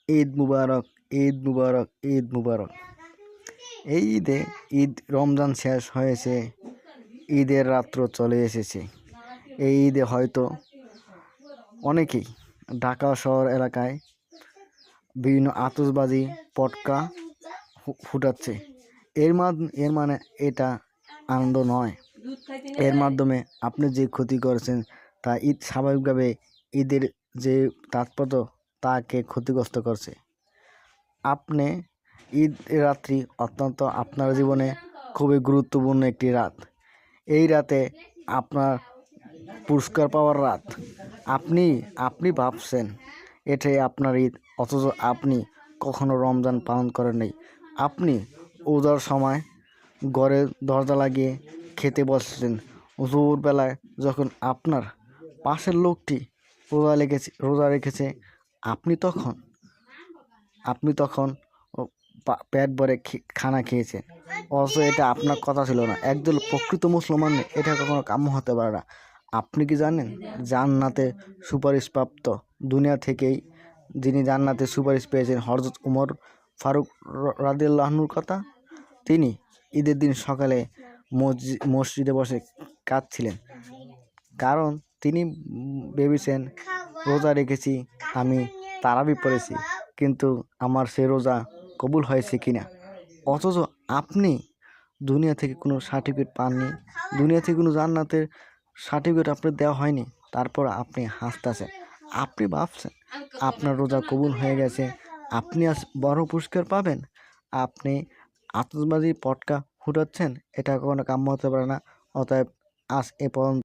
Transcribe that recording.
ঈদ মুবারক, ঈদ মুবারক, ঈদ মুবারক। এই ঈদ রমজান শেষ হয়েছে, ঈদের রাত্র চলে এসেছে। এই ঈদে হয়তো অনেকেই ঢাকা শহর এলাকায় বিভিন্ন আতশবাজি পটকা ফুটাচ্ছে। এর মানে এটা আনন্দ নয়। এর মাধ্যমে আপনি যে ক্ষতি করেছেন তা ঈদ স্বাভাবিকভাবে ঈদের যে তাৎপর্য তাকে ক্ষতিগ্রস্ত করছে। আপনি ঈদ রাত্রি অত্যন্ত আপনার জীবনে খুবই গুরুত্বপূর্ণ একটি রাত। এই রাতে আপনার পুরস্কার পাওয়ার রাত। আপনি ভাবছেন এটাই আপনার ঈদ, অথচ আপনি কখনো রমজান পালন করেন নাই। আপনি রোজার সময় ঘরে দরজা লাগিয়ে খেতে বসেছেন। দুপুরবেলায় যখন আপনার পাশের লোকটি রোজা রেখেছে আপনি তখন পেট ভরে খানা খেয়েছেন, অথচ এটা আপনার কথা ছিল না। একজন প্রকৃত মুসলমান এটা কখনো কাম্য হতে পারে না। আপনি কি জানেন জান্নাতে সুপারিশপ্রাপ্ত দুনিয়া থেকেই যিনি জান্নাতে সুপারিশ পেয়েছেন হযরত উমর ফারুক রাদিয়াল্লাহু আনহুর কথা? তিনি ঈদের দিন সকালে মসজিদে বসে কাঁদছিলেন, কারণ তিনি ভেবেছেন রোজা রেখেছি, আমি তারাবি পড়েছি, কিন্তু আমার সে রোজা কবুল হয়েছে কিনা। অথচ আপনি দুনিয়া থেকে কোনো সার্টিফিকেট পাননি, দুনিয়া থেকে কোনো জান্নাতের সার্টিফিকেট আপনার দেওয়া হয়নি, তারপর আপনি হাসতেছেন। আপনি ভাবছেন আপনার রোজা কবুল হয়ে গেছে, আপনি আজ বড় পুরস্কার পাবেন। আপনি আতশবাজি পটকা ফুটাচ্ছেন, এটা কখনো কাম্য হতে পারে না। অতএব আজ এ পর্যন্ত।